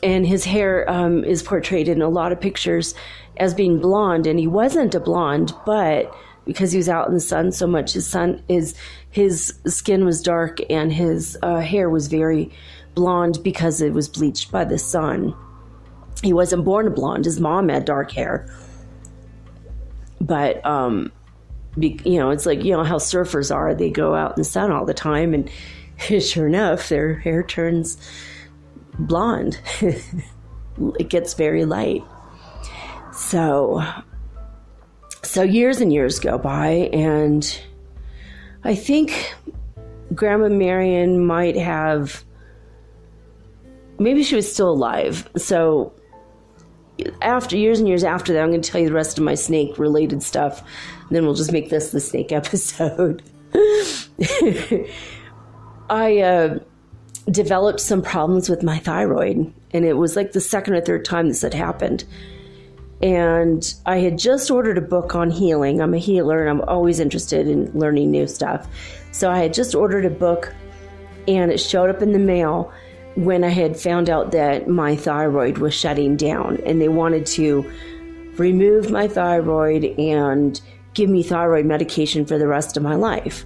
And his hair is portrayed in a lot of pictures as being blonde, and he wasn't a blonde, but because he was out in the sun so much, his skin was dark, and his hair was very blonde because it was bleached by the sun. He wasn't born a blonde. His mom had dark hair. But, it's like, how surfers are. They go out in the sun all the time, and sure enough, their hair turns blonde. It gets very light. So years and years go by, and I think Grandma Marion might have, maybe she was still alive. So after years and years after that, I'm going to tell you the rest of my snake related stuff, and then we'll just make this the snake episode. I developed some problems with my thyroid, and it was like the second or third time this had happened. And I had just ordered a book on healing. I'm a healer, and I'm always interested in learning new stuff. So I had just ordered a book, and it showed up in the mail when I had found out that my thyroid was shutting down, and they wanted to remove my thyroid and give me thyroid medication for the rest of my life.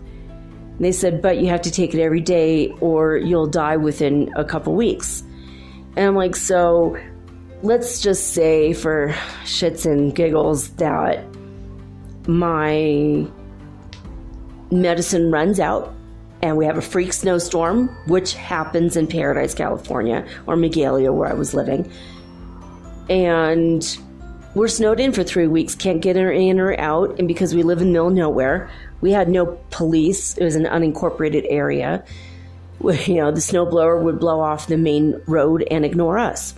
And they said, but you have to take it every day or you'll die within a couple weeks. And I'm like, so let's just say for shits and giggles that my medicine runs out and we have a freak snowstorm, which happens in Paradise, California, or Magalia, where I was living. And we're snowed in for 3 weeks, can't get in or out. And because we live in the middle of nowhere, we had no police. It was an unincorporated area. The snowblower would blow off the main road and ignore us.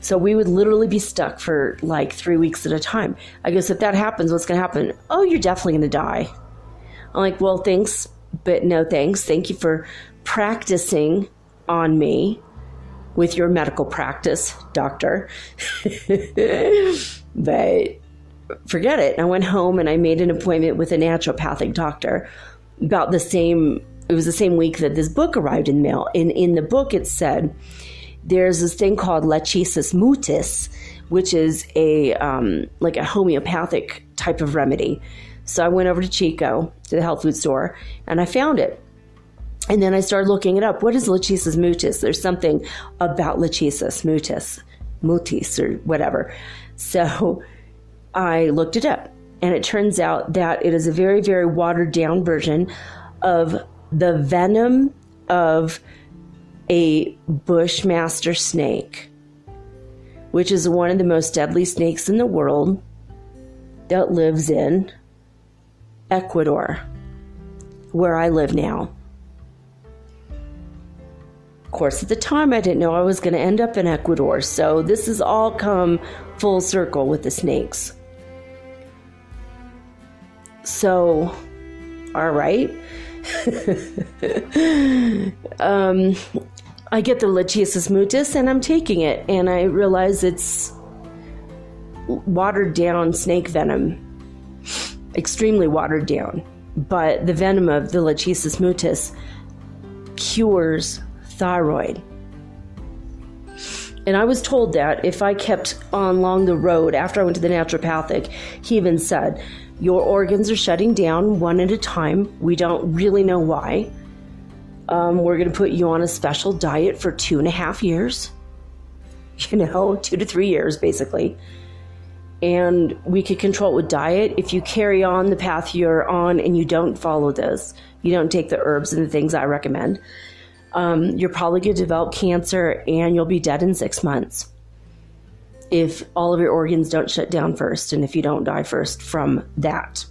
So we would literally be stuck for like 3 weeks at a time. I guess if that happens, what's going to happen? Oh, you're definitely going to die. I'm like, well, thanks, but no thanks. Thank you for practicing on me with your medical practice, doctor. But forget it. I went home and I made an appointment with a naturopathic doctor about the same. It was the same week that this book arrived in the mail. In the book, it said there's this thing called Lechesis mutis, which is a homeopathic type of remedy. So I went over to Chico, to the health food store, and I found it. And then I started looking it up. What is Lechesis mutis? There's something about Lechesis mutis or whatever. So I looked it up, and it turns out that it is a very, very watered down version of the venom of a bushmaster snake, which is one of the most deadly snakes in the world that lives in Ecuador, where I live now. Of course, at the time, I didn't know I was going to end up in Ecuador, so this has all come full circle with the snakes. So, all right. I get the Lechesis mutis and I'm taking it, and I realize it's watered down snake venom, extremely watered down. But the venom of the Lechesis mutis cures thyroid. And I was told that if I kept on along the road after I went to the naturopathic, he even said, your organs are shutting down one at a time. We don't really know why. We're going to put you on a special diet for 2.5 years. 2 to 3 years, basically. And we could control it with diet. If you carry on the path you're on and you don't follow this, you don't take the herbs and the things I recommend, you're probably going to develop cancer and you'll be dead in 6 months if all of your organs don't shut down first and if you don't die first from that.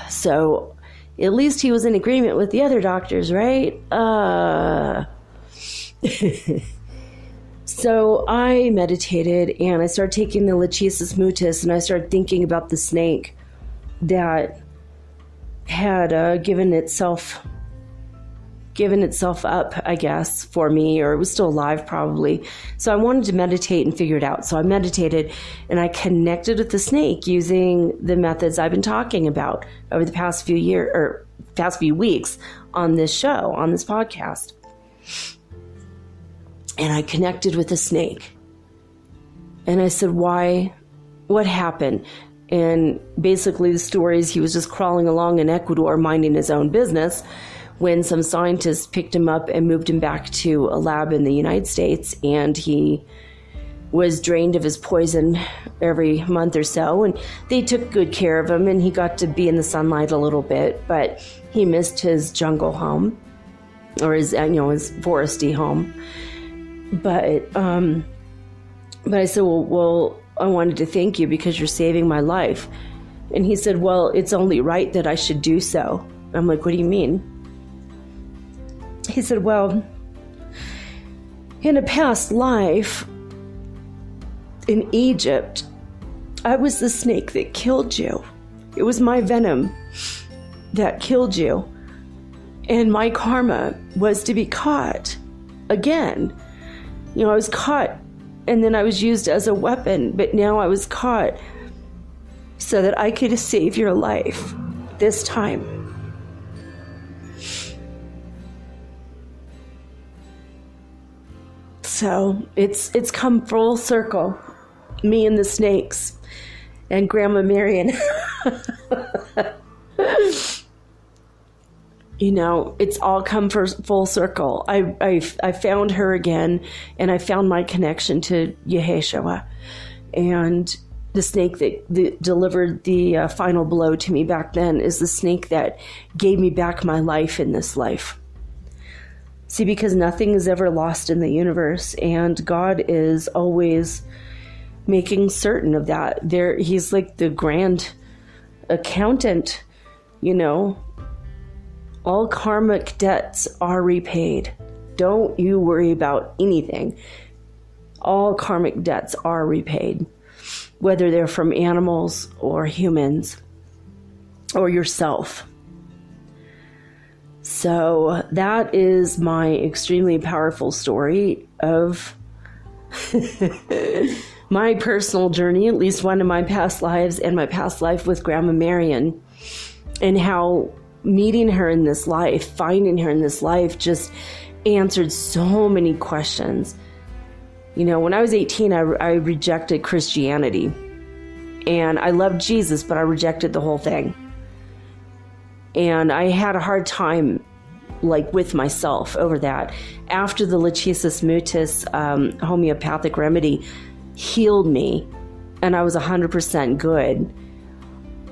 So at least he was in agreement with the other doctors, right? So I meditated and I started taking the Lechesis mutis, and I started thinking about the snake that had given itself up, I guess, for me, or it was still alive probably. So I wanted to meditate and figure it out. So I meditated and I connected with the snake using the methods I've been talking about over the past few weeks on this show, on this podcast. And I connected with the snake. And I said, why? What happened? And basically the story is he was just crawling along in Ecuador minding his own business when some scientists picked him up and moved him back to a lab in the United States, and he was drained of his poison every month or so, and they took good care of him, and he got to be in the sunlight a little bit, but he missed his jungle home, or his foresty home. But I said, well, I wanted to thank you because you're saving my life. And he said, well, it's only right that I should do so. I'm like, what do you mean? He said, well, in a past life in Egypt, I was the snake that killed you. It was my venom that killed you. And my karma was to be caught again. I was caught and then I was used as a weapon, but now I was caught so that I could save your life this time. So it's come full circle. Me and the snakes and Grandma Marion. You know, it's all come full circle. I found her again, and I found my connection to Yeshua. And the snake that delivered the final blow to me back then is the snake that gave me back my life in this life. See, because nothing is ever lost in the universe, and God is always making certain of that. He's like the grand accountant, you know. All karmic debts are repaid. Don't you worry about anything. All karmic debts are repaid, whether they're from animals or humans or yourself. So that is my extremely powerful story of my personal journey, at least one of my past lives, and my past life with Grandma Marion, and how meeting her in this life, finding her in this life, just answered so many questions. You know, when I was 18, I rejected Christianity, and I loved Jesus, but I rejected the whole thing. And I had a hard time, like, with myself over that. After the Lachesis mutis homeopathic remedy healed me, and I was 100% good,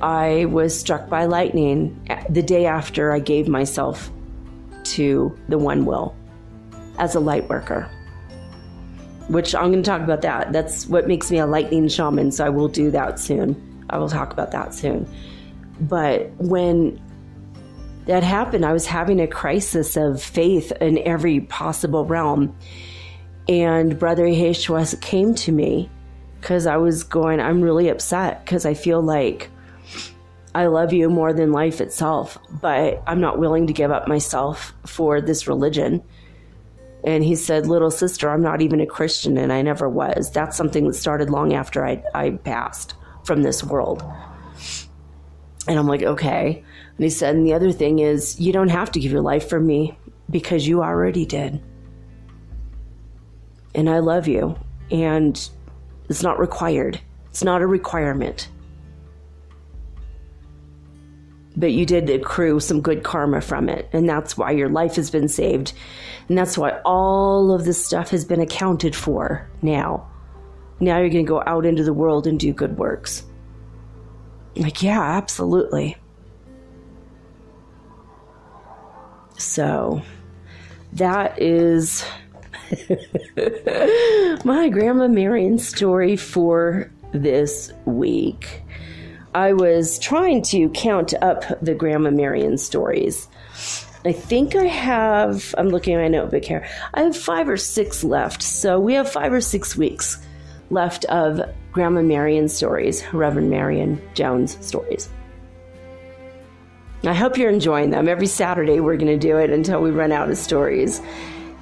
I was struck by lightning the day after I gave myself to the One Will as a light worker, which I'm going to talk about that. That's what makes me a lightning shaman, so I will do that soon. I will talk about that soon. But when that happened, I was having a crisis of faith in every possible realm. And Brother Yeshua came to me because I was going, I'm really upset because I feel like I love you more than life itself, but I'm not willing to give up myself for this religion. And he said, little sister, I'm not even a Christian, and I never was. That's something that started long after I passed from this world. And I'm like, okay. And he said, and the other thing is, you don't have to give your life for me because you already did. And I love you. And it's not required. It's not a requirement. But you did accrue some good karma from it. And that's why your life has been saved. And that's why all of this stuff has been accounted for now. Now you're going to go out into the world and do good works. I'm like, yeah, absolutely. So that is my Grandma Marion story for this week. I was trying to count up the Grandma Marion stories. I think I'm looking at my notebook here. I have 5 or 6 left. So we have 5 or 6 weeks left of Grandma Marion stories, Reverend Marion Jones stories. I hope you're enjoying them. Every Saturday we're going to do it until we run out of stories.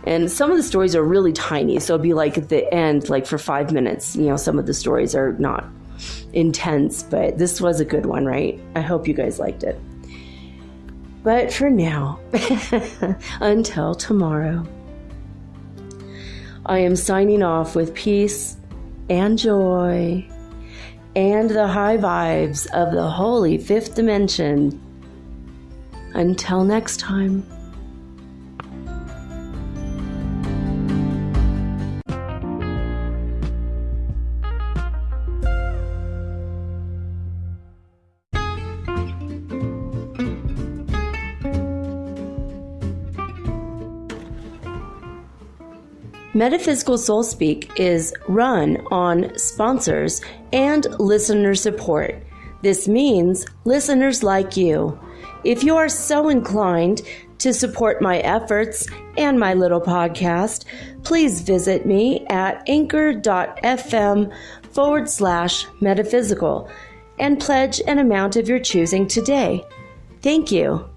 And some of the stories are really tiny. So it'll be like at the end, like for 5 minutes. You know, some of the stories are not intense, but this was a good one, right? I hope you guys liked it. But for now, until tomorrow, I am signing off with peace and joy and the high vibes of the holy 5th dimension. Until next time. Metaphysical Soul Speak is run on sponsors and listener support. This means listeners like you. If you are so inclined to support my efforts and my little podcast, please visit me at anchor.fm/metaphysical and pledge an amount of your choosing today. Thank you.